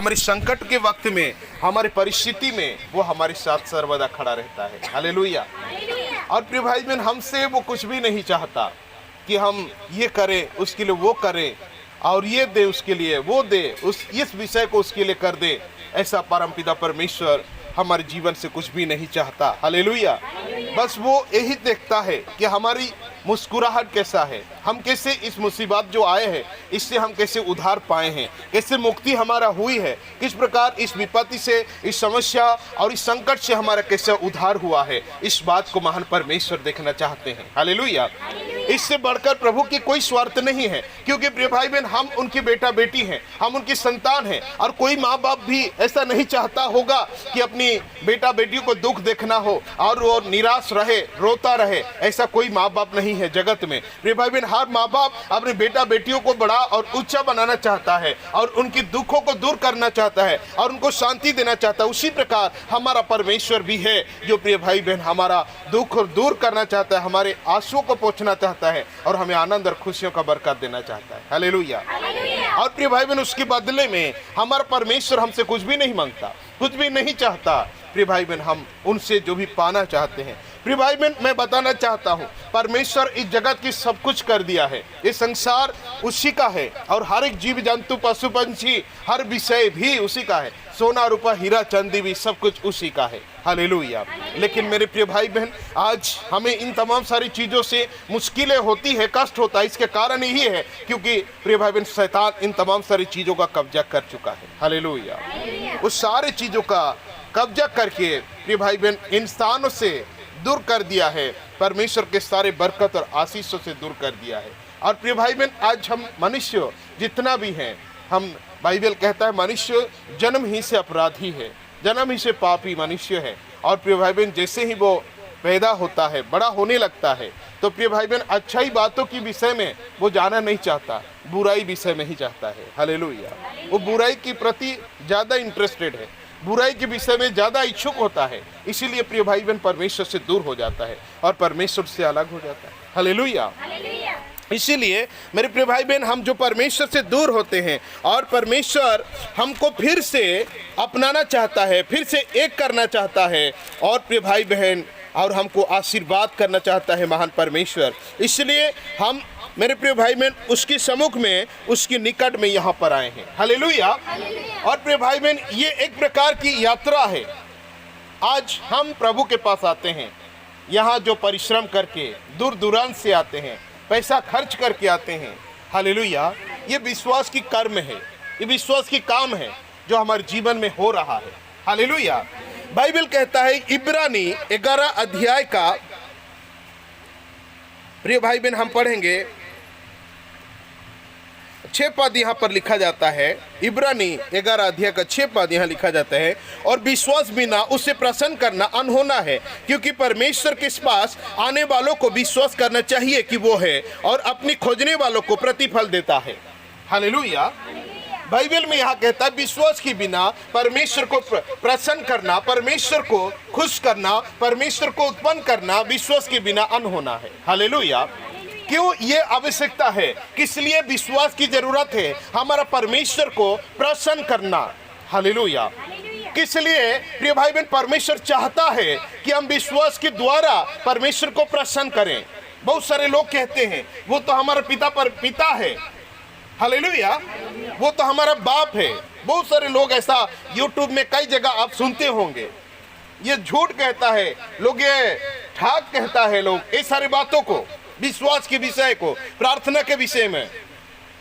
हमारे संकट के वक्त में, हमारे परिस्थिति में वो हमारे साथ सर्वदा खड़ा रहता है। हालेलुया। और प्रिय भाई बहन, हमसे वो कुछ भी नहीं चाहता कि हम ये करें, उसके लिए वो करें, और ये दे उसके लिए, वो दे, इस विषय को उसके लिए कर दे। ऐसा परमपिता परमेश्वर हमारे जीवन से कुछ भी नहीं चाहता। हालेलुया। बस वो यही देखता है कि हमारी मुस्कुराहट कैसा है, हम कैसे इस मुसीबत जो आए हैं इससे हम कैसे उधार पाए हैं, कैसे मुक्ति हमारा हुई है, किस प्रकार इस विपत्ति से, इस समस्या और इस संकट से हमारा कैसे उद्धार हुआ है। इस बात को महान परमेश्वर देखना चाहते हैं। हालेलुया। इससे बढ़कर प्रभु की कोई स्वार्थ नहीं है, क्योंकि प्रिय भाई बहन, हम उनकी बेटा बेटी हैं, हम उनकी संतान हैं। और कोई माँ बाप भी ऐसा नहीं चाहता होगा कि अपनी बेटा बेटियों को दुख देखना हो और वो निराश रहे, रोता रहे। ऐसा कोई माँ बाप नहीं है जगत में। प्रिय भाई बहन, हर माँ बाप अपने बेटा बेटियों को बड़ा और ऊंचा बनाना चाहता है और उनकी दुखों को दूर करना चाहता है और उनको शांति देना चाहता है। उसी प्रकार हमारा परमेश्वर भी है, जो प्रिय भाई बहन हमारा दुख दूर करना चाहता है, हमारे आंसुओं को पोंछना चाहता है और हमें आनंद और खुशियों का बरकत देना चाहता है। हालेलुया। और प्रिय भाई बहन, उसके बदले में हमारा परमेश्वर हमसे कुछ भी नहीं मांगता, कुछ भी नहीं चाहता। प्रिय भाई बहन, हम उनसे जो भी पाना चाहते हैं, प्रिय भाई बहन, मैं बताना चाहता हूँ, परमेश्वर इस जगत की सब कुछ कर दिया है। ये संसार उसी का है और हर एक जीव जंतु, पशु पंछी, हर विषय भी उसी का है। सोना रूपा हीरा चांदी भी सब कुछ उसी का है। हालेलुया। लेकिन मेरे प्रिय भाई बहन, आज हमें इन तमाम सारी चीज़ों से मुश्किलें होती है, कष्ट होता है। इसके कारण यही है क्योंकि प्रिय भाई बहन, शैतान इन तमाम सारी चीज़ों का कब्जा कर चुका है। हालेलुया। उस सारी चीज़ों का कब्जा करके प्रिय भाई बहन इंसानों से दूर कर दिया है, परमेश्वर के सारे बरकत और आशीषों से दूर कर दिया है। और प्रिय भाई बहन, आज हम मनुष्य जितना भी हैं, हम बाइबल कहता है मनुष्य जन्म ही से अपराधी है, जन्म ही से पापी मनुष्य है। और प्रिय भाई बहन, जैसे ही वो पैदा होता है, बड़ा होने लगता है, तो प्रिय भाई बहन अच्छाई बातों की विषय में वो जाना नहीं चाहता, बुराई विषय में ही चाहता है। हालेलुया। वो बुराई के प्रति ज़्यादा इंटरेस्टेड है, बुराई के विषय में ज़्यादा इच्छुक होता है। इसीलिए प्रिय भाई बहन परमेश्वर से दूर हो जाता है और परमेश्वर से अलग हो जाता है। हालेलुया। इसीलिए मेरे प्रिय भाई बहन, हम जो परमेश्वर से दूर होते हैं और परमेश्वर हमको फिर से अपनाना चाहता है, फिर से एक करना चाहता है और प्रिय भाई बहन और हमको आशीर्वाद करना चाहता है महान परमेश्वर। इसलिए हम मेरे प्रिय भाई बहन उसके सम्मुख में, उसके निकट में यहाँ पर आए हैं। हालेलुया। और प्रिय भाई बहन, ये एक प्रकार की यात्रा है। आज हम प्रभु के पास आते हैं, यहाँ जो परिश्रम करके दूर दूरांत से आते हैं, पैसा खर्च करके आते हैं। हालेलुया। ये विश्वास की कर्म है, ये विश्वास की काम है जो हमारे जीवन में हो रहा है। हालेलुया। बाइबल कहता है इब्रानी 11 अध्याय का, प्रिय भाई बहन हम पढ़ेंगे 6 पद यहाँ पर लिखा जाता है। इब्रानी 11 अध्याय का 6 पद यहाँ लिखा जाता है, और विश्वास बिना उसे प्रसन्न करना अनहोना है, क्योंकि परमेश्वर के पास आने वालों को विश्वास करना चाहिए कि वो है और अपनी खोजने वालों को प्रतिफल देता है। हालेलुया। बाइबल में यहाँ कहता है विश्वास के बिना परमेश्वर को प्रसन्न करना, परमेश्वर को खुश करना, परमेश्वर को उत्पन्न करना विश्वास के बिना अनहोना है। हालेलुया। क्यों ये आवश्यकता है, किस लिए विश्वास की जरूरत है? हमारा परमेश्वर को प्रसन्न करना। हालेलुया। किस लिए प्रिय भाई बहन? परमेश्वर चाहता है कि हम विश्वास के द्वारा परमेश्वर को प्रसन्न करें। बहुत सारे लोग कहते हैं वो तो हमारा पिता है। हालेलुया। वो तो हमारा बाप है। बहुत सारे लोग ऐसा यूट्यूब में कई जगह आप सुनते होंगे। ये झूठ कहता है लोग, ये ठाक कहता है लोग, ये सारी बातों को, विश्वास के विषय को, प्रार्थना के विषय में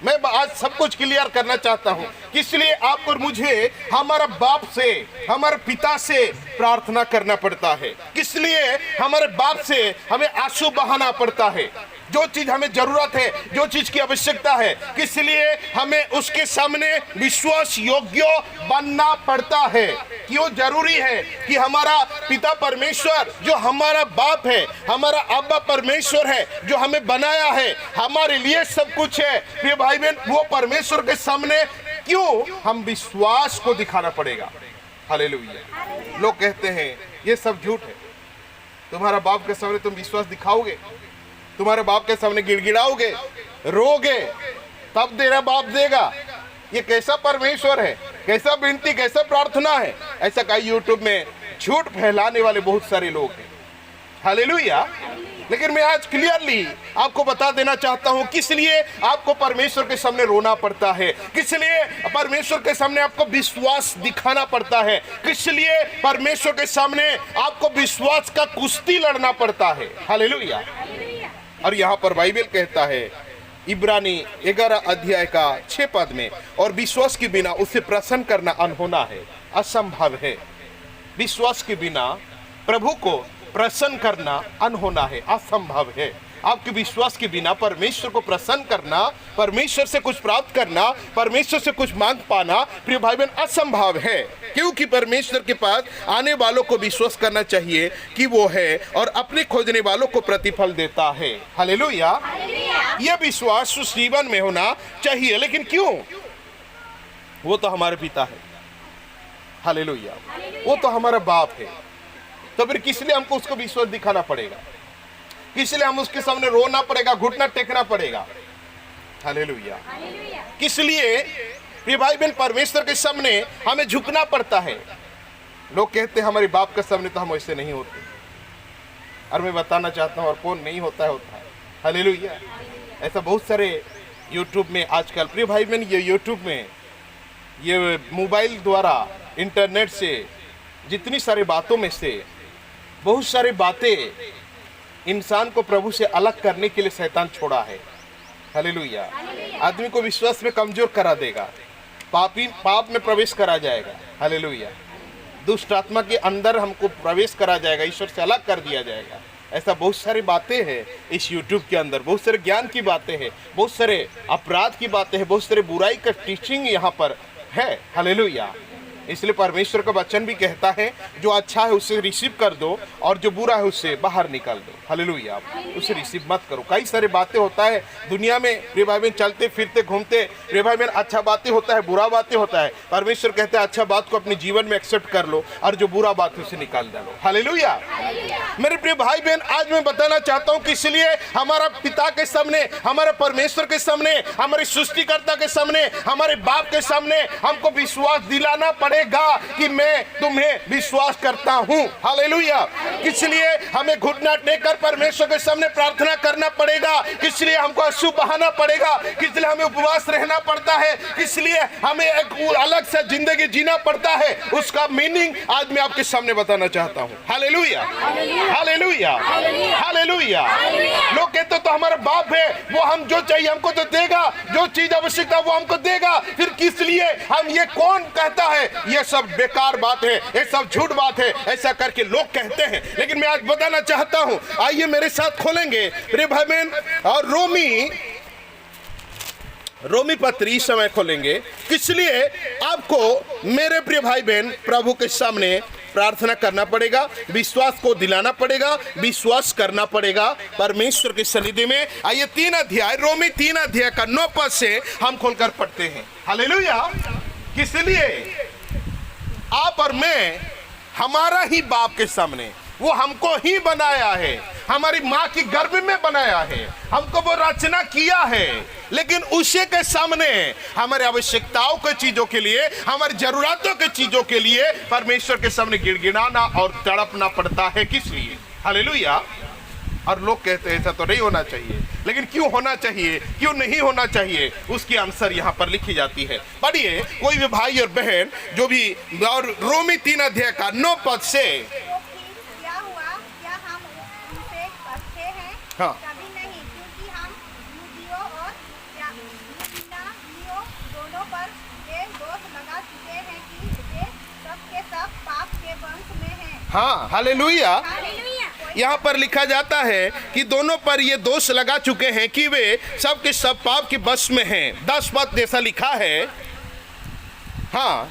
मैं आज सब कुछ क्लियर करना चाहता हूँ। इसलिए आप और मुझे हमारा बाप से, हमारे पिता से प्रार्थना करना पड़ता है। किस लिए हमारे बाप से हमें आंसू बहाना पड़ता है? जो चीज हमें जरूरत है, जो चीज की आवश्यकता है, किस लिए हमें उसके सामने विश्वास योग्य बनना पड़ता है? क्यों जरूरी है कि हमारा पिता परमेश्वर जो हमारा बाप है, हमारा अब्बा परमेश्वर है, जो हमें बनाया है, हमारे लिए सब कुछ है, प्रिय भाई बहन, वो परमेश्वर के सामने क्यों हम विश्वास को दिखाना पड़ेगा? हालेलुया। लोग कहते हैं ये सब झूठ है। तुम्हारा बाप के सामने तुम विश्वास दिखाओगे, तुम्हारे बाप के सामने गिड़गिड़ाओगे, रोगे, तब तेरा बाप देगा। ये कैसा परमेश्वर है? कैसा विनती, कैसा प्रार्थना है। ऐसा कई यूट्यूब में झूठ फैलाने वाले बहुत सारे लोग हैं। हालेलुया। लेकिन मैं आज क्लियरली आपको बता देना चाहता हूं किस लिए आपको परमेश्वर के सामने रोना पड़ता है, किस लिए परमेश्वर के सामने आपको विश्वास दिखाना पड़ता है, किस लिए परमेश्वर के सामने आपको विश्वास का कुश्ती लड़ना पड़ता है। हालेलुया। और यहाँ पर बाइबल कहता है इब्रानी 11 अध्याय का 6 पद में, और विश्वास के बिना उसे प्रसन्न करना अनहोना है, असंभव है। विश्वास के बिना प्रभु को प्रसन्न करना अनहोना है, असंभव है। आपके विश्वास के बिना परमेश्वर को प्रसन्न करना, परमेश्वर से कुछ प्राप्त करना, परमेश्वर से कुछ मांग पाना प्रिय भाई बहन असंभव है। क्योंकि परमेश्वर के पास आने वालों को विश्वास करना चाहिए कि वो है और अपने खोजने वालों को प्रतिफल देता है। हालेलुया। यह विश्वास उस जीवन में होना चाहिए। लेकिन क्यों? वो तो हमारे पिता है। हालेलुया। वो तो हमारा बाप है। तो फिर किस लिए हमको उसको विश्वास दिखाना पड़ेगा? किस लिए हम उसके सामने रोना पड़ेगा, घुटना टेकना पड़ेगा? हालेलुया। किस लिए प्रिय भाई बहन परमेश्वर के सामने हमें झुकना पड़ता है? लोग कहते हैं हमारे बाप के सामने तो हम वैसे नहीं होते, और मैं बताना चाहता हूँ और कौन नहीं होता है। हालेलुया। ऐसा बहुत सारे यूट्यूब में आजकल प्रिय भाई बहन, ये यूट्यूब में, ये मोबाइल द्वारा, इंटरनेट से, जितनी सारी बातों में से बहुत सारी बातें इंसान को प्रभु से अलग करने के लिए शैतान छोड़ा है। हालेलुया। आदमी को विश्वास में कमजोर करा देगा, पाप में प्रवेश करा जाएगा। हालेलुया। दुष्ट आत्मा के अंदर हमको प्रवेश करा जाएगा, ईश्वर से अलग कर दिया जाएगा। ऐसा बहुत सारी बातें हैं इस यूट्यूब के अंदर, बहुत सारे ज्ञान की बातें हैं, बहुत सारे अपराध की बातें हैं, बहुत सारे बुराई का टीचिंग यहाँ पर है। हालेलुया। इसलिए परमेश्वर का वचन भी कहता है जो अच्छा है उसे रिसीव कर दो और जो बुरा है उससे बाहर निकाल दो। हालेलुया। उसे रिसीव मत करो। कई सारी बातें होता है दुनिया में प्रिय भाई बहन, चलते फिरते घूमते प्रिय भाई बहन, अच्छा बातें होता है, बुरा बातें होता है। परमेश्वर कहते हैं अच्छा बात को अपने जीवन में एक्सेप्ट कर लो और जो बुरा बात है उसे निकाल डालो। हालेलुया। मेरे प्रिय भाई बहन, आज मैं बताना चाहता हूँ कि इसलिए हमारा पिता के सामने, हमारे परमेश्वर के सामने, हमारे सृष्टिकर्ता के सामने, हमारे बाप के सामने हमको विश्वास दिलाना पड़ेगा कि मैं तुम्हें विश्वास करता हूं। हालेलुया। इसलिए हमें घुटना टेककर परमेश्वर के सामने प्रार्थना करना पड़ेगा। इसलिए हमको आंसू बहाना पड़ेगा। इसलिए हमें उपवास रहना पड़ता है। इसलिए हमें एक अलग से जिंदगी जीना पड़ता है। उसका मीनिंग आज मैं आपके सामने बताना चाहता हूं। हालेलुया। हालेलुया। हालेलुया। लोग कहते तो हमारा बाप है, वो हम जो चाहिए हमको तो देगा, जो चीज आवश्यकता वो हमको देगा। फिर किस लिए हम, ये कौन कहता है? ये सब बेकार बात है, ये सब झूठ बात है, ऐसा करके लोग कहते हैं। लेकिन मैं आज बताना चाहता हूं, आइए मेरे साथ खोलेंगे प्रिय भाई बहन और रोमी पत्री समय खोलेंगे। किस लिए आपको मेरे प्रिय भाई बहन प्रभु के सामने प्रार्थना करना पड़ेगा, विश्वास को दिलाना पड़ेगा, विश्वास करना पड़ेगा परमेश्वर के सन्निधि में। आइए 3 अध्याय, रोमी 3 अध्याय का 9 पद से हम खोलकर पढ़ते हैं। हालेलुया। किस लिए आप और मैं, हमारा ही बाप के सामने, वो हमको ही बनाया है, हमारी माँ की गर्भ में बनाया है, हमको वो रचना किया है। लेकिन उसी के सामने हमारे आवश्यकताओं के चीजों के लिए, हमारी जरूरतों के चीजों के लिए परमेश्वर के सामने गिड़गिड़ाना और तड़पना पड़ता है। किस लिए? हालेलुया। और लोग कहते हैं ऐसा तो नहीं होना चाहिए, लेकिन क्यों होना चाहिए, क्यों नहीं होना चाहिए, उसकी आंसर यहाँ पर लिखी जाती है। पढ़िए कोई भी भाई और बहन जो भी, और रोमी 3 अध्याय का 9 पद से। क्या हुआ? क्या हम उनसे अच्छे हैं? हाँ। कभी नहीं, क्योंकि हम यहूदियों और यूनानियों दोनों पर ये दोष लगा चुके हैं कि वे सब के सब पाप के वंश में हैं। हाँ। हालेलुया। यहाँ पर लिखा जाता है कि दोनों पर ये दोष लगा चुके हैं कि वे सब के सब पाप के वश में हैं। 10 पद जैसा लिखा है। हाँ।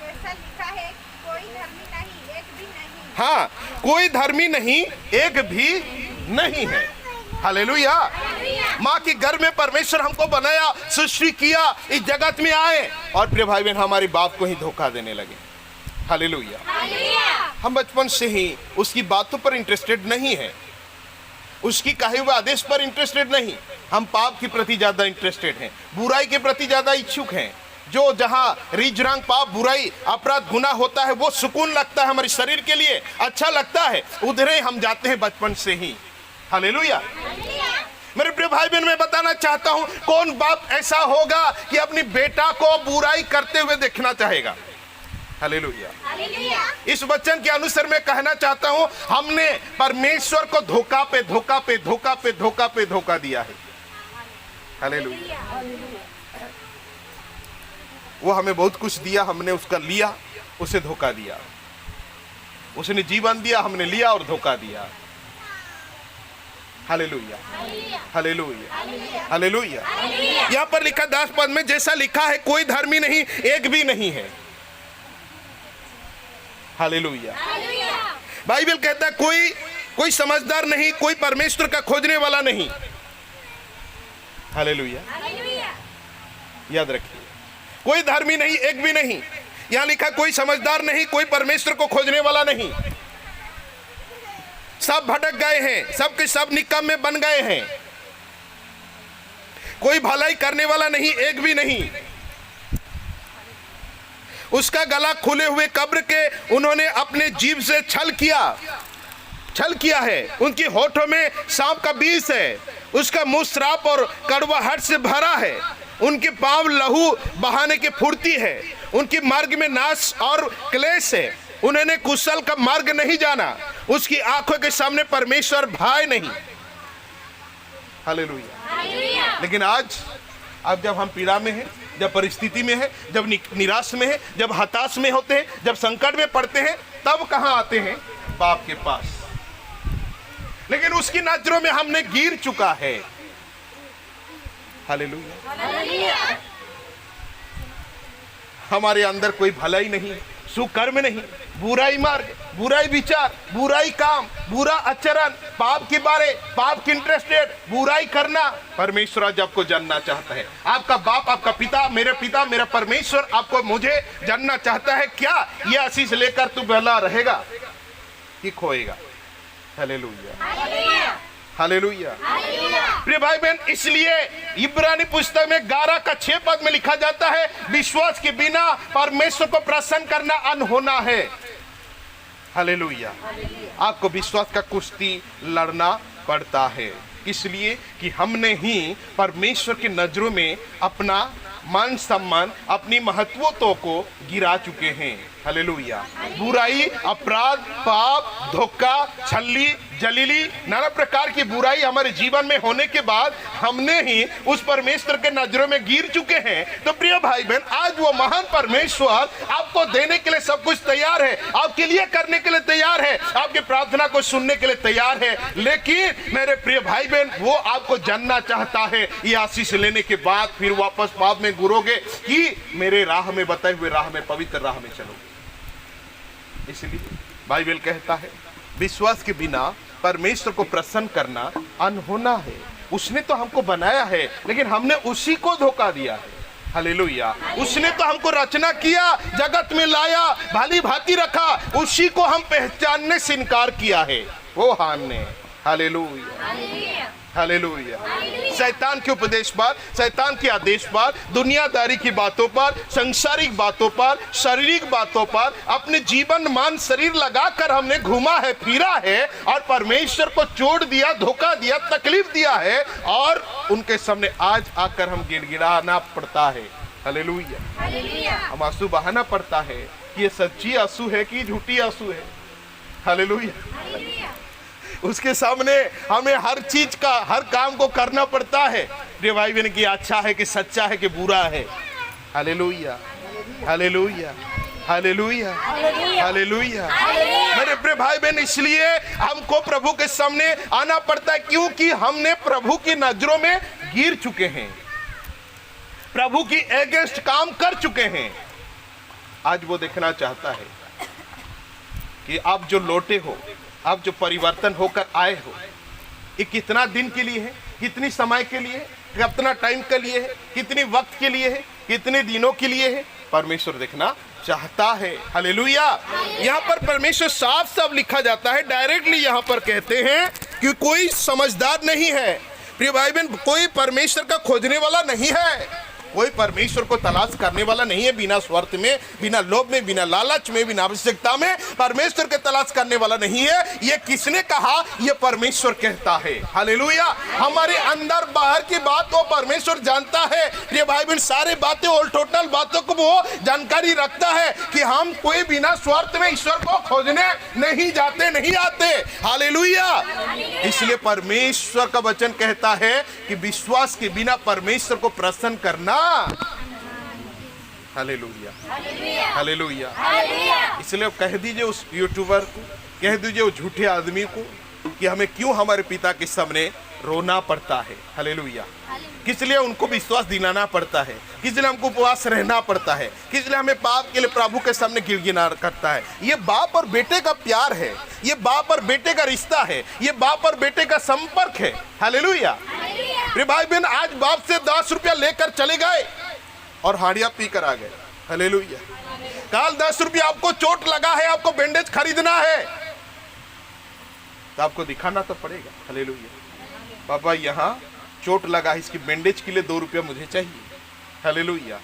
जैसा लिखा है, कोई धर्मी नहीं, एक भी नहीं। हाँ, कोई धर्मी नहीं, एक भी नहीं है। हालेलुया। माँ की गर्भ में परमेश्वर हमको बनाया, सृष्टि किया, इस जगत में आए, और प्रिय भाई बहन हमारे बाप को ही धोखा देने लगे। हालेलुया। हम बचपन से ही उसकी बातों पर इंटरेस्टेड नहीं है, उसकी कहे हुए आदेश पर इंटरेस्टेड नहीं। हम पाप के प्रति ज्यादा इंटरेस्टेड हैं, बुराई के प्रति ज्यादा इच्छुक हैं। जो जहाँ रीझ रंग पाप बुराई अपराध गुनाह होता है वो सुकून लगता है हमारे शरीर के लिए, अच्छा लगता है, उधर ही हम जाते हैं बचपन से ही। हालेलुया। मेरे प्रिय भाई बहन, मैं बताना चाहता हूं, कौन बाप ऐसा होगा कि अपनी बेटा को बुराई करते हुए देखना चाहेगा? हालेलुया। इस वचन के अनुसार मैं कहना चाहता हूं, हमने परमेश्वर को धोखा पे धोखा पे धोखा पे धोखा पे धोखा दिया है। हालेलुया। वो हमें बहुत कुछ दिया, हमने उसका लिया, उसे धोखा दिया। उसने जीवन दिया, हमने लिया और धोखा दिया। Hallelujah, hallelujah, hallelujah. यहाँ पर लिखा 10 पद में, जैसा लिखा है, कोई धर्मी नहीं, एक भी नहीं है। हालेलुया। बाइबल कहता है कोई समझदार नहीं, कोई परमेश्वर का खोजने वाला नहीं। हालेलुया। याद रखिए, कोई धर्मी नहीं, एक भी नहीं। यहां लिखा कोई समझदार नहीं, कोई परमेश्वर को खोजने वाला नहीं। सब भटक गए हैं, सब के सब निकम्मे बन गए हैं। कोई भलाई करने वाला नहीं, एक भी नहीं। उसका गला खुले हुए कब्र के उन्होंने अपने जीभ से छल किया है। उनकी होठों में सांप का विष है। उसका मुंह श्राप और कड़वाहट से भरा है। उनके पांव लहू बहाने की फुर्ती है। उनकी मार्ग में नाश और क्लेश है। उन्होंने कुशल का मार्ग नहीं जाना। उसकी आंखों के सामने परमेश्वर भाई नहीं। हालेलुया। लेकिन आज जब हम पीड़ा में हैं, जब परिस्थिति में है, जब निराश में है, जब हताश में होते हैं, जब संकट में पड़ते हैं, तब कहां आते हैं? बाप के पास। लेकिन उसकी नजरों में हमने गिर चुका है। हालेलुया। हमारे अंदर कोई भलाई नहीं, सुकर्म नहीं, बुराई मार्ग, बुराई विचार, बुराई काम, बुरा आचरण, पाप के बारे, पाप की इंटरेस्टेड, बुराई करना। परमेश्वर आज आपको जानना चाहता है। आपका बाप, आपका पिता, मेरा परमेश्वर आपको, मुझे जानना चाहता है, क्या ये आशीष लेकर तू भला रहेगा कि खोएगा? Hallelujah, hallelujah. प्रिय भाई बहन, इसलिए इब्रानी पुस्तक में 11 का 6 पद में लिखा जाता है, विश्वास के बिना परमेश्वर को प्रसन्न करना अनहोना है। हालेलुया। आपको विश्वास का कुश्ती लड़ना पड़ता है, इसलिए कि हमने ही परमेश्वर की नजरों में अपना मान सम्मान, अपनी महत्वतों को गिरा चुके हैं। हालेलुया। बुराई, अपराध, पाप, धोखा, छल्ली, जलीली, नाना प्रकार की बुराई हमारे जीवन में होने के बाद हमने ही उस परमेश्वर के नजरों में गिर चुके हैं। तो प्रिय भाई बहन, आज वो महान परमेश्वर आपको देने के लिए सब कुछ तैयार है, आपके लिए करने के लिए तैयार है, आपकी प्रार्थना को सुनने के लिए तैयार है। लेकिन मेरे प्रिय भाई बहन, वो आपको जानना चाहता है, ये आशीष लेने के बाद फिर वापस पाप में गुरोगे कि मेरे राह में बताए हुए राह में, पवित्र राह में चलोगे। इसलिए बाइबल कहता है, विश्वास के बिना परमेश्वर को प्रसन्न करना अनहोना है। उसने तो हमको बनाया है, लेकिन हमने उसी को धोखा दिया है। हालेलुया। उसने तो हमको रचना किया, जगत में लाया, भली भांति रखा, उसी को हम पहचानने से इनकार किया है वो हमने। Hallelujah, hallelujah. शैतान के उपदेश पर, शैतान के आदेश पर, दुनियादारी की बातों पर, सांसारिक बातों पर, शारीरिक बातों पर अपने जीवन मान शरीर लगाकर हमने घूमा है, फिरा है और परमेश्वर को चोट दिया, धोखा दिया, तकलीफ दिया है और उनके सामने आज आकर हम गिड़गिड़ाना पड़ता है। हालेलुया। हम आंसू बहाना पड़ता है कि ये सच्ची आंसू है कि झूठी आंसू है। हालेलुया। उसके सामने हमें हर चीज का, हर काम को करना पड़ता है। प्रिय भाई बहन, की अच्छा है कि सच्चा है कि बुरा है। Hallelujah, hallelujah, hallelujah, hallelujah. मेरे प्रिय भाई बहन, इसलिए हमको प्रभु के सामने आना पड़ता है, क्योंकि हमने प्रभु की नजरों में गिर चुके हैं, प्रभु की अगेंस्ट काम कर चुके हैं। आज वो देखना चाहता है कि आप जो लौटे हो, आप जो परिवर्तन होकर आए हो, ये कितना दिन के लिए है, कितनी समय के लिए, कितना टाइम के लिए है, कितनी वक्त के लिए है, कितने दिनों के लिए है, परमेश्वर देखना चाहता है। हालेलुया। यहाँ पर परमेश्वर साफ साफ लिखा जाता है, डायरेक्टली यहाँ पर कहते हैं कि कोई समझदार नहीं है। प्रिय भाई बहन, कोई परमेश्वर का खोजने वाला नहीं है। कोई परमेश्वर को तलाश करने वाला नहीं है बिना स्वार्थ में, बिना लोभ में, बिना लालच में, बिना आवश्यकता में परमेश्वर के तलाश करने वाला नहीं है। ये किसने कहा? ये परमेश्वर कहता है। हालेलुया। हमारे अंदर बाहर की बात वो परमेश्वर जानता है। ये भाई बहन सारे बातें और टोटल बातों को वो जानकारी रखता है कि हम कोई बिना स्वार्थ में ईश्वर को खोजने नहीं जाते, नहीं आते। हालेलुया। इसलिए परमेश्वर का वचन कहता है कि विश्वास के बिना परमेश्वर को प्रसन्न करना। Hallelujah, hallelujah. इसलिए कह दीजिए उस यूट्यूबर को, कह दीजिए उस झूठे आदमी को कि हमें क्यों हमारे पिता के सामने रोना पड़ता है। हालेलुया। किस लिए उनको विश्वास दिलाना पड़ता है, किस लिए हमको उपवास रहना पड़ता है, किस लिए हमें पाप के लिए प्रभु के सामने गिड़गिड़ा करता है। ये बाप और बेटे का प्यार है, ये बाप और बेटे का रिश्ता है, ये बाप और बेटे का संपर्क है। हालेलुया। मेरे भाई बहन आज बाप से 10 रुपया लेकर चले गए और हाड़िया पी कर आ गए। हालेलुया। कल 10 रुपया आपको चोट लगा है, आपको बैंडेज खरीदना है तो आपको दिखाना तो पड़ेगा। हालेलुया। पापा यहाँ चोट लगा है, इसकी बैंडेज के लिए 2 रुपया मुझे चाहिए। हालेलुया।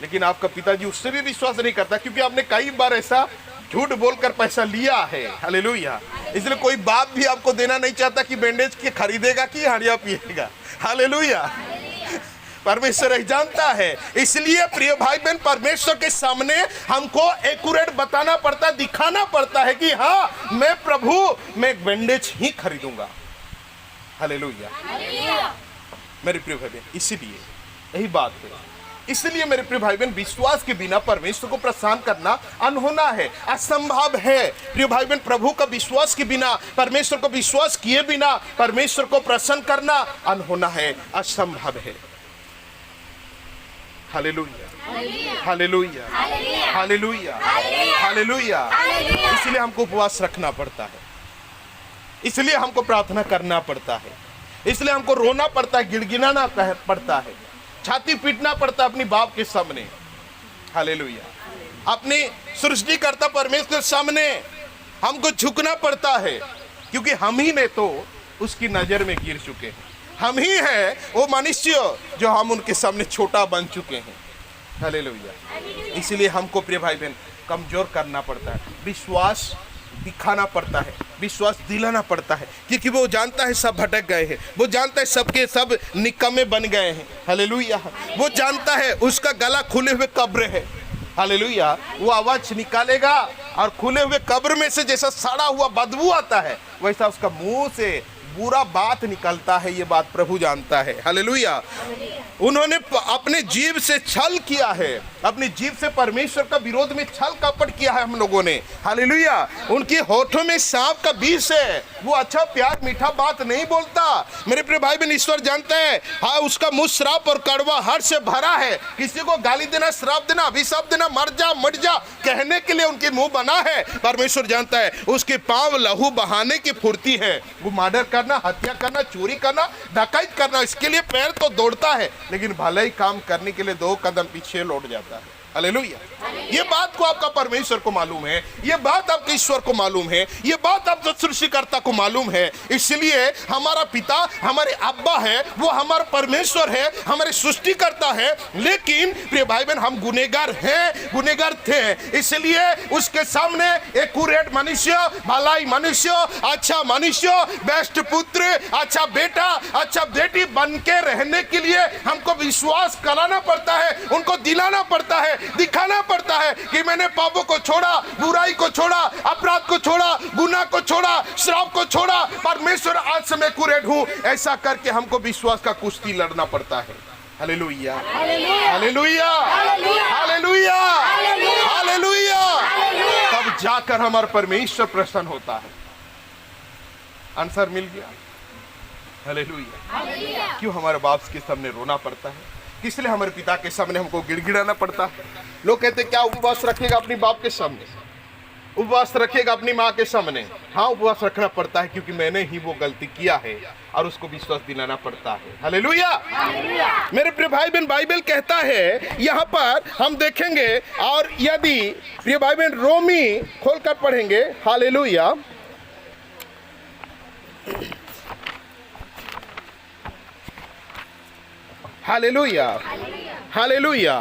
लेकिन आपका पिताजी उससे भी विश्वास नहीं करता क्योंकि आपने कई बार ऐसा झूठ बोलकर पैसा लिया है। हालेलुया। इसलिए कोई बाप भी आपको देना नहीं चाहता कि बैंडेज के खरीदेगा कि हाड़िया पिएगा। हालेलुया। परमेश्वर जानता है। इसलिए प्रिय भाई बहन परमेश्वर के सामने हमको एक्यूरेट बताना पड़ता, दिखाना पड़ता है कि हाँ मैं प्रभु मैं एक बैंडेज ही खरीदूंगा। हालेलुया। मेरे प्रिय भाई बहन इसीलिए यही बात है। इसलिए मेरे प्रिय भाई बहन विश्वास के बिना परमेश्वर को प्रसन्न करना अनहोना है, असंभव है। प्रिय भाई बहन प्रभु का विश्वास के बिना, परमेश्वर को विश्वास किए बिना परमेश्वर को प्रसन्न करना अनहोना है, असंभव है। Hallelujah, hallelujah, hallelujah, hallelujah. इसलिए हमको उपवास रखना पड़ता है, इसलिए हमको प्रार्थना करना पड़ता है, इसलिए हमको रोना पड़ता है, गिड़गिड़ाना पड़ता है, छाती पीटना पड़ता है अपनी बाप के सामने। हालेलुया। अपनी सृष्टिकर्ता परमेश्वर सामने हमको झुकना पड़ता है क्योंकि हम ही ने तो उसकी नजर में गिर चुके हैं। हम ही है वो मनुष्य जो हम उनके सामने छोटा बन चुके हैं। हालेलुया। इसलिए हमको प्रिय भाई बहन कमजोर करना पड़ता है, विश्वास दिखाना पड़ता है, विश्वास दिलाना पड़ता है क्योंकि वो जानता है सब भटक गए हैं, वो जानता है सबके सब निकम्मे बन गए हैं। हालेलुया। वो जानता है उसका गला खुले हुए कब्र है। हालेलुया। वो आवाज निकालेगा और खुले हुए कब्र में से जैसा सड़ा हुआ बदबू आता है वैसा उसका मुंह से बुरा बात निकलता है। ये बात प्रभु जानता है। हालेलुया। उन्होंने अपने जीव से छल किया है, अपनी जीव से परमेश्वर का विरोध में छल कपट किया है हम लोगों ने। हालेलुया। उनके होठों में सांप का विष है, वो अच्छा प्यार मीठा बात नहीं बोलता। मेरे प्रिय भाई बहन ईश्वर जानते हैं, हाँ उसका मुंह श्राप और कड़वा हर से भरा है। किसी को गाली देना, श्राप देना, अभिशाप देना, मर जा मर जा कहने के लिए उनके मुंह बना है। परमेश्वर जानता है उसके पांव लहू बहाने की फुर्ती है। वो मर्डर करना, हत्या करना, चोरी करना, डकैत करना, इसके लिए पैर तो दौड़ता है लेकिन भले ही काम करने के लिए 2 कदम पीछे लौट जाता है। हालेलुया। ये बात को आपका परमेश्वर को मालूम है, ये बात आपके ईश्वर को मालूम है, ये बात आपके सृष्टिकर्ता को मालूम है। इसलिए हमारा पिता हमारे अब्बा है, वो हमारा परमेश्वर है, हमारे सृष्टिकर्ता है। लेकिन प्रिय भाई बहन हम गुनहगार हैं, गुनहगार थे। इसलिए उसके सामने एक्यूरेट मनुष्य, भलाई मनुष्य, अच्छा मनुष्य, बेस्ट पुत्र, अच्छा बेटा, अच्छा बेटी बन के रहने के लिए हमको विश्वास कराना पड़ता है, उनको दिलाना पड़ता है, दिखाना पड़ता है कि मैंने पापों को छोड़ा, बुराई को छोड़ा, अपराध को छोड़ा, गुनाह को छोड़ा, श्राप को छोड़ा, परमेश्वर आज से मैं एक्यूरेट हूं। ऐसा करके हमको विश्वास का कुश्ती लड़ना पड़ता है। Hallelujah, hallelujah, hallelujah, hallelujah. तब जाकर हमारा परमेश्वर प्रसन्न होता है। आंसर मिल गया। हालेलुया। क्यों हमारे बाप के सामने रोना पड़ता है, इसलिए हमारे पिता के सामने हमको गिड़गिड़ाना पड़ता है। लोग कहते क्या उपवास रखेगा अपनी बाप के सामने, उपवास रखेगा अपनी माँ के सामने। हाँ उपवास रखना पड़ता है क्योंकि मैंने ही वो गलती किया है और उसको विश्वास दिलाना पड़ता है। हालेलुया। मेरे प्रिय भाई बहन बाइबल कहता है यहाँ पर हम देखेंगे, और यदि प्रिय भाई बहन रोमी खोलकर पढ़ेंगे, हालेलुया, हालेलुया, हालेलुया।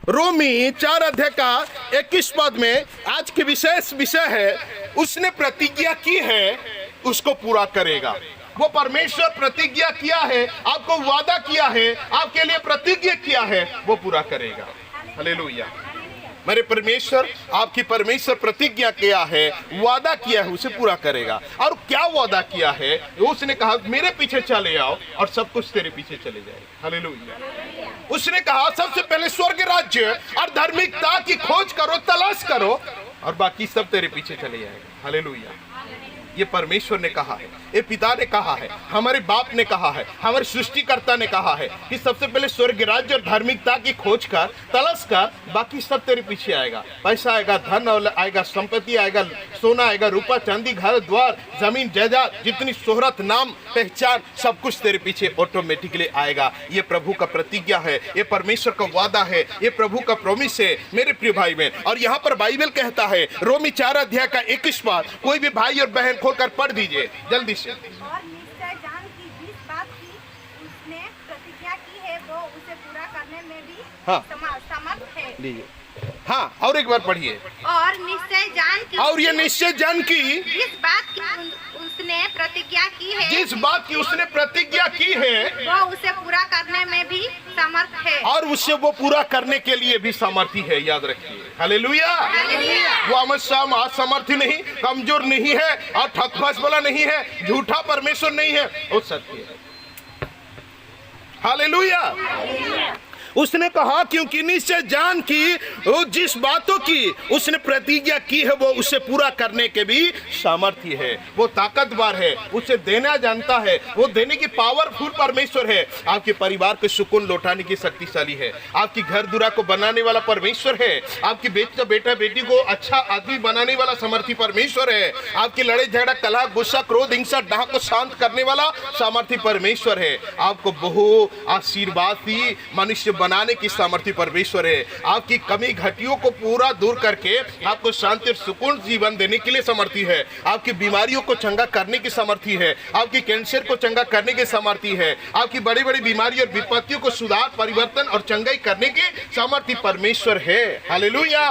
रोमी 4 अध्याय का 21 पद में आज के विशेष विषय है, उसने प्रतिज्ञा की है उसको पूरा करेगा। वो परमेश्वर प्रतिज्ञा किया है, आपको वादा किया है, आपके लिए प्रतिज्ञा किया है, वो पूरा करेगा। हालेलुया। मेरे परमेश्वर, आपकी परमेश्वर प्रतिज्ञा किया है, वादा किया है, उसे पूरा करेगा। और क्या वादा किया है? उसने कहा मेरे पीछे चले आओ और सब कुछ तेरे पीछे चले जाएगा। हालेलुया। उसने कहा सबसे पहले स्वर्ग राज्य और धार्मिकता की खोज करो, तलाश करो, और बाकी सब तेरे पीछे चले जाएगा। हालेलुया। ये परमेश्वर ने कहा है, ये पिता ने कहा है, हमारे बाप ने कहा है, हमारे सृष्टिकर्ता ने कहा है कि सबसे पहले स्वर्ग राज्य और धार्मिकता की खोज कर, तलाश कर, बाकी सब तेरे पीछे आएगा। पैसा आएगा, धन आएगा, संपत्ति आएगा, सोना आएगा, रूपा चांदी, घर द्वार, जमीन जायदाद, जितनी शोहरत, नाम, पहचान, सब कुछ तेरे पीछे ऑटोमेटिकली आएगा। ये प्रभु का प्रतिज्ञा है, ये परमेश्वर का वादा है, ये प्रभु का प्रॉमिस है मेरे प्रिय भाई बहन। और यहाँ पर बाइबल कहता है, रोमी 4 अध्याय का 21 पद, कोई भी भाई और बहन खोलकर पढ़ दीजिए जल्दी से। और निश्चय जान की जिस बात की उसने प्रतिज्ञा की है वो उसे पूरा करने में भी हाँ। समर्थ है। लीजिए, हाँ, और एक बार पढ़िए। और निश्चय जान की, और ये निश्चय जान की जिस बात की उसने प्रतिज्ञा की है, जिस बात की उसने प्रतिज्ञा की है, वो उसे पूरा करने में भी समर्थ है। और उससे वो पूरा करने के लिए भी सामर्थी है। याद रखिए। हालेलुया। वो हमेशा असमर्थी नहीं, कमजोर नहीं है, और ठगफस वाला नहीं है, झूठा परमेश्वर नहीं है, वो सत्य है। हालेलुया। उसने कहा क्योंकि निश्चय जान की वो जिस बातों की उसने प्रतिज्ञा की है वो उसे पूरा करने के भी सामर्थ्य है। वो ताकतवर है, उसे देना जानता है, वो देने की पावरफुल परमेश्वर है। आपके परिवार को सुकून लौटाने की शक्तिशाली है, आपकी घर दुरा को बनाने वाला परमेश्वर है, आपकी बेटा बेटी को अच्छा आदमी बनाने वाला समर्थी परमेश्वर है, आपकी लड़ाई झगड़ा, कलह, गुस्सा, क्रोध, हिंसा, डाह को शांत करने वाला सामर्थी परमेश्वर है। आपको बहु आशीर्वादी मनुष्य बनाने की सामर्थ्य परमेश्वर है। आपकी कमी घटियों को पूरा दूर करके आपको शांति और सुकून जीवन देने के लिए समर्थी है। आपकी बीमारियों को चंगा करने की समर्थी है, आपकी कैंसर को चंगा करने की समर्थी है, आपकी बड़ी बड़ी बीमारी और विपत्तियों को सुधार, परिवर्तन और चंगाई करने की सामर्थ्य परमेश्वर है। हालेलुया।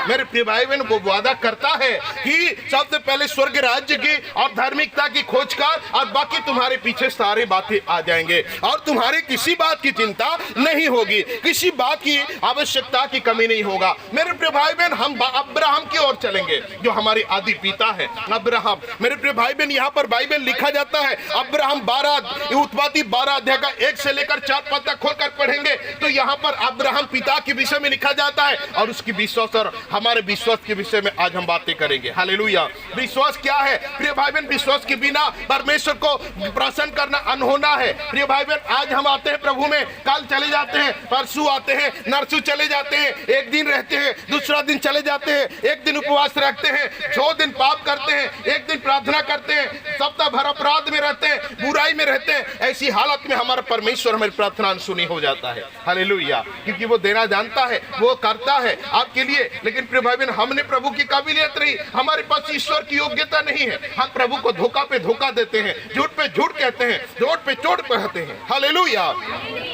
मेरे प्रिय भाई बहन, वो वादा करता है कि सबसे पहले स्वर्ग राज्य की और धार्मिकता की खोज कर, और बाकी तुम्हारे पीछे सारी बातें आ जाएंगे, और तुम्हारे किसी बात की चिंता नहीं होगी, किसी बात की आवश्यकता की कमी नहीं होगा। मेरे प्रिय भाई बहन, हम अब्राहम की ओर चलेंगे जो हमारे आदि पिता है, अब्राहम। मेरे प्रिय भाई बहन, यहाँ पर बाइबल लिखा जाता है, अब्राहम 12 अध्याय का 1 से लेकर 4 पद तक खोलकर पढ़ेंगे तो यहाँ पर अब्राहम पिता के विषय में लिखा जाता है, और उसकी विश्वास और हमारे विश्वास के विषय में आज हम बातें करेंगे। हालेलुया। विश्वास क्या है प्रिय भाई बहन? विश्वास के बिना परमेश्वर को प्रसन्न करना अनहोना है। प्रिय भाई बहन, आज हम आते हैं प्रभु में, कल चले जाते हैं, परसों आते हैं, नरसों चले जाते हैं, एक दिन रहते हैं, दूसरा दिन चले जाते हैं, एक दिन उपवास रखते हैं, 6 दिन पाप करते हैं, एक दिन प्रार्थना करते हैं, सप्ताह भर अपराध में रहते हैं, बुराई में रहते हैं। ऐसी हालत में हमारा परमेश्वर हमारी प्रार्थना अनसुनी हो जाता है। हालेलुया। क्योंकि वो देना जानता है, वो करता है आपके लिए। लेकिन प्रिय भाई बहन, हमने प्रभु की काबिलियत नहीं, हमारे पास ईश्वर की योग्यता नहीं है। हम प्रभु को धोखा पे धोखा देते हैं, झूठ पे झूठ कहते हैं, चोट पे चोट कहते हैं। हालेलुया।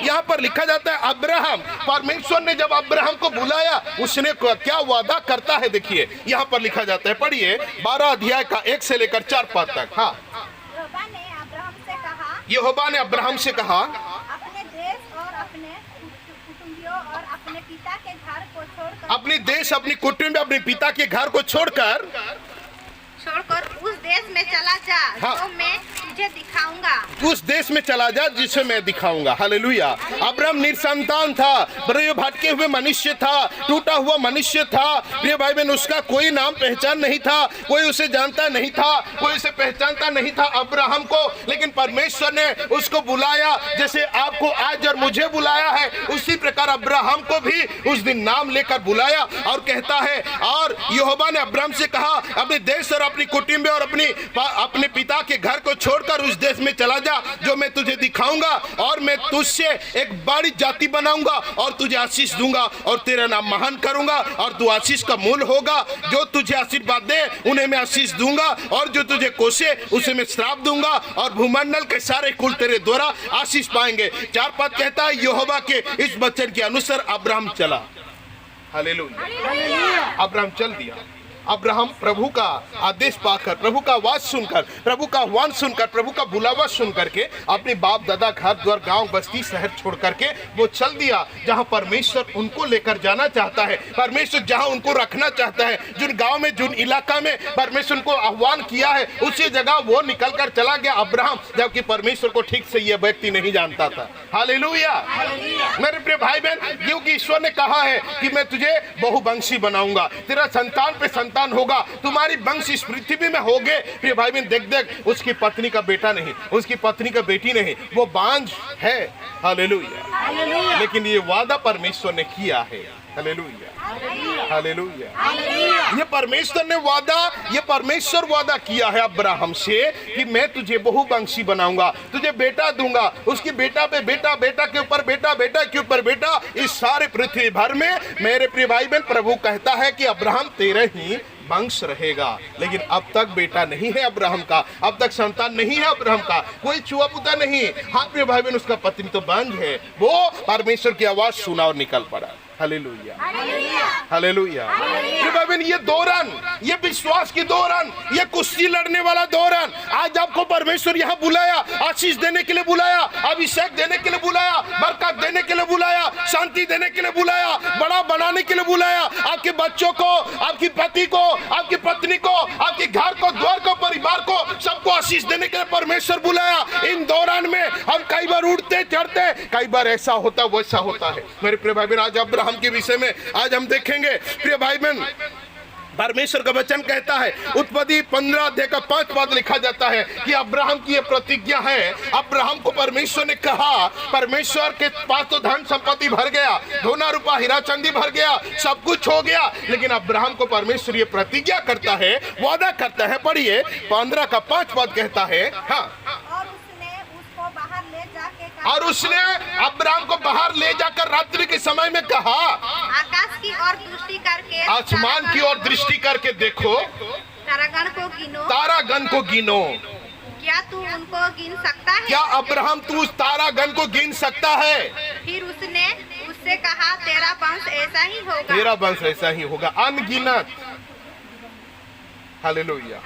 यहाँ पर लिखा जाता है अब्राहम, परमेश्वर ने जब अब्राहम को बुलाया उसने क्या वादा करता है, देखिए यहाँ पर लिखा जाता है, पढ़िए 12 अध्याय का 1 से लेकर 4 पद तक। हाँ, यहोवा ने अब्राहम से कहा, अपने देश और अपने कुटुंबियों और अपने पिता के घर को छोड़कर, अपने देश, अपनी कुटुंब, अपने पिता के घर को छोड़कर उस देश में चला जा हाँ। जो मैं तुझे दिखाऊंगा। उस देश में चला जा जिसे मैं दिखाऊंगा। हालेलुया। अब्राहम निसंतान था, प्रिय भटके हुए मनुष्य था, टूटा हुआ मनुष्य था। प्रिय भाई बहन, उसका कोई नाम पहचान नहीं था, कोई उसे जानता नहीं था, कोई उसे पहचानता नहीं था अब्राहम को। लेकिन परमेश्वर ने उसको बुलाया, जैसे आपको आज और मुझे बुलाया है, उसी प्रकार अब्राहम को भी उस दिन नाम लेकर बुलाया। और कहता है, और यहोवा ने अब्राहम से कहा, अपने देश और अपनी कुटुंब और अपने पिता के घर को छोड़कर छोड़कर उस देश में चला जा जो मैं तुझे दिखाऊंगा, और मैं तुझसे एक बड़ी जाति बनाऊंगा और तुझे आशीष दूंगा और तेरा नाम महान करूंगा और तू आशीष का मूल होगा। जो तुझे आशीर्वाद दे उन्हें मैं आशीष दूंगा, और जो तुझे कोसे उसे मैं श्राप दूंगा, और भूमंडल के सारे कुल तेरे द्वारा आशीष पाएंगे। 4 पद कहता है, यहोवा के इस वचन के अनुसार अब्राहम चला। हालेलुया। अब्राहम चल दिया। अब्राहम प्रभु का आदेश पाकर, प्रभु का आवाज सुनकर, प्रभु का आह्वान सुनकर, प्रभु का बुलावा सुन करके अपने बाप दादा, घर द्वार, गांव बस्ती, शहर छोड़ करके वो चल दिया जहां परमेश्वर उनको लेकर जाना चाहता है, परमेश्वर जहां उनको रखना चाहता है। जिन गांव में, जिन इलाका में परमेश्वर उनको आह्वान किया है उसी जगह वो निकल कर चला गया अब्राहम, जबकि परमेश्वर को ठीक से यह व्यक्ति नहीं जानता था। हालेलुया। मेरे प्रिय भाई बहन, क्योंकि ईश्वर ने कहा है कि मैं तुझे बहुवंशी बनाऊंगा, तेरा संतान पे संतान होगा, तुम्हारी वंश इस पृथ्वी में होगे। प्रिय भाई बहन, देख देख, उसकी पत्नी का बेटा नहीं, उसकी पत्नी का बेटी नहीं, वो बांझ है। हालेलुया। लेकिन ये वादा परमेश्वर ने किया है। हालेलुया। हालेलुया। ये परमेश्वर ने वादा, ये परमेश्वर वादा किया है अब्राहम से कि मैं तुझे बहुवंशी बनाऊंगा, तुझे बेटा दूंगा, उसकी बेटा पे बेटा, बेटा के ऊपर बेटा, बेटा के ऊपर बेटा, इस सारे पृथ्वी भर में। मेरे प्रिय भाई बहन, प्रभु कहता है कि अब्राहम तेरे ही वंश रहेगा। लेकिन अब तक बेटा नहीं है अब्राहम का, अब तक संतान नहीं है अब्राहम का, कोई छुआ पुता नहीं। हाँ प्रिय भाई बहन, उसका पत्नी तो बांझ है। वो परमेश्वर की आवाज सुना और निकल पड़ा। हालेलुया। हालेलुया। ये दौरान, ये विश्वास की दौरान, ये कुश्ती लड़ने वाला दौरान, आज आपको परमेश्वर यहाँ बुलाया, आशीष देने के लिए बुलाया, अभिषेक देने के लिए बुलाया, बरकत देने के लिए बुलाया, शांति देने के लिए बुलाया, बड़ा बनाने के लिए बुलाया। आपके बच्चों को, आपकी पति को, आपकी पत्नी को, आपके घर को, द्वार को, परिवार को, सबको आशीष देने के लिए परमेश्वर बुलाया। इन दौरान में हम कई बार उड़ते चढ़ते, कई बार ऐसा होता वैसा होता है। मेरे प्रिय भाई बहन, आज अब्राहम के विषय में आज हम देखेंगे। प्रिय भाई बहन, परमेश्वर का वचन कहता है, उत्पत्ति 15 अध्याय का 5 पद लिखा जाता है कि अब्राहम की यह प्रतिज्ञा है। अब्राहम को परमेश्वर ने कहा, परमेश्वर के पास तो धन संपत्ति भर गया, सोना रूपा हीरा चांदी भर गया, सब कुछ हो गया, लेकिन अब्राहम को परमेश्वर ये प्रतिज्ञा करता है, वादा करता है। पढ़िए 15 का 5 पद कहता है, हाँ, और उसने अब्राहम को बाहर ले जाकर रात्रि के समय में कहा, आकाश की ओर दृष्टि करके, आसमान की ओर दृष्टि करके देखो, तारागण को गिनो, तारागण को गिनो। क्या तू उनको गिन सकता है? क्या अब्राहम तू उस तारागण को गिन सकता है? फिर उसने उससे कहा, तेरा वंश ऐसा ही होगा, तेरा वंश ऐसा ही होगा, अनगिनत। हालेलुया।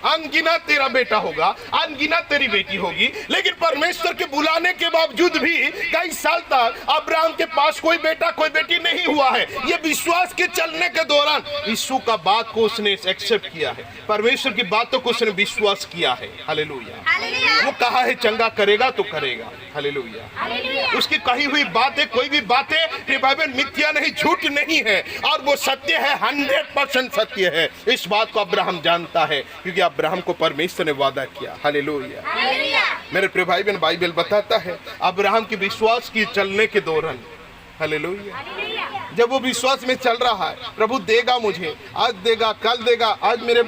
अनगिनत तेरा बेटा होगा, अनगिनत तेरी बेटी होगी। लेकिन परमेश्वर के बुलाने के बावजूद भी कई साल तक अब्राहम के पास कोई बेटा, कोई बेटी नहीं हुआ है। ये विश्वास के चलने के दौरान यीशु का बात को उसने एक्सेप्ट किया है, परमेश्वर की बातों को उसने विश्वास किया है। हालेलुया। वो कहा है चंगा करेगा तो करेगा। हालेलुया। उसकी कही हुई बातें, कोई भी बातें मिथ्या नहीं, झूठ नहीं है, और वो सत्य है, 100% सत्य है। इस बात को अब्राहम जानता है क्योंकि अब्राहम को परमेश्वर ने वादा किया। हालेलुया। मेरे प्रिय भाई बहन, बाइबल बताता है अब्राहम की विश्वास की चलने के दौरान, हालेलुया, जब वो विश्वास में चल रहा है, प्रभु देगा मुझे, आज देगा, कल देगा, आज मेरे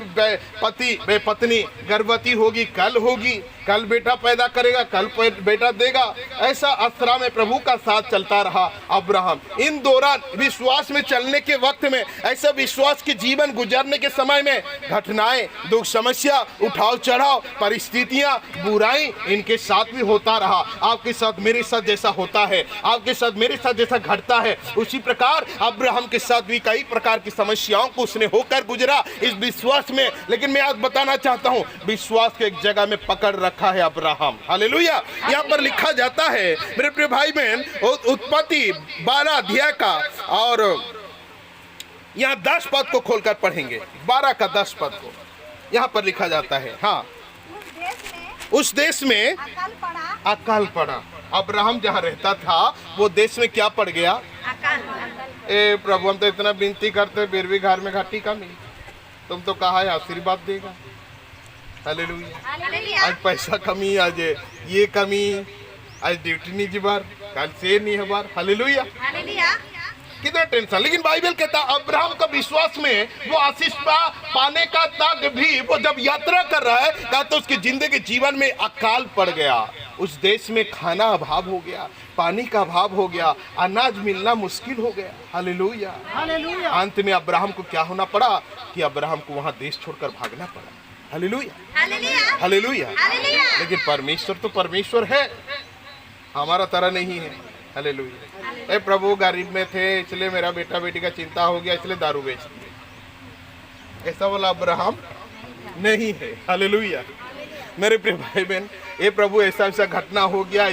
पत्नी गर्भवती होगी, कल होगी, कल बेटा पैदा करेगा, कल बेटा देगा। ऐसा आसरा में प्रभु का साथ चलता रहा अब्राहम। इन दौरान विश्वास में चलने के वक्त में, ऐसा विश्वास के जीवन गुजरने के समय में घटनाएं, दुख, समस्या, उठाव चढ़ाव, परिस्थितियां, बुराई इनके साथ भी होता रहा। आपके साथ मेरे साथ जैसा होता है, आपके साथ मेरे साथ जैसा घटता है, उसी प्रकार अब्राहम के साथ भी कई प्रकार की समस्याओं को उसने होकर गुजरा इस विश्वास में। लेकिन मैं आज बताना चाहता हूं, विश्वास के एक जगह में पकड़ रखा है अब्राहम। हालेलुया। यहाँ पर लिखा जाता है मेरे प्रिय भाई बहन, उत्पत्ति 12 अध्याय का, और यहाँ 10 पद को खोलकर पढ़ेंगे, 12 का 10 पद को। यहाँ पर लिखा जाता है, हाँ, उस देश में अकाल पड़ा। अब्राहम जहाँ रहता था वो देश में क्या पड़ गया? ए प्रभु, हम तो इतना विनती करते फिर भी घर में घाटी कमी, तुम तो कहा है आशीर्वाद देगा। हालेलुया। आज पैसा कमी, आज ये कमी, आज ड्यूटी नहीं जीवार, कल से नहीं हमार। हालेलुया। कितना टेंशन। लेकिन बाइबल कहता अब्राहम का विश्वास विश्वास में वो आशीष पाने का तक भी वो जब यात्रा कर रहा है, कहा तो उसकी जिंदगी जीवन में अकाल पड़ गया। उस देश में खाना अभाव हो गया, पानी का अभाव हो गया, अनाज मिलना मुश्किल हो गया। हालेलुया। अंत में अब्राहम को क्या होना पड़ा कि अब्राहम को वहां देश छोड़कर भागना पड़ा। Hallelujah, hallelujah. लेकिन परमेश्वर तो परमेश्वर है, हमारा तरह नहीं है। हालेलुया। प्रभु गरीब में थे इसलिए मेरा बेटा बेटी का चिंता हो गया इसलिए दारू बेच दिए, ऐसा वाला अब्राहम नहीं है। हालेलुया। मेरे प्रिय भाई बहन, ये प्रभु ऐसा ऐसा घटना हो गया।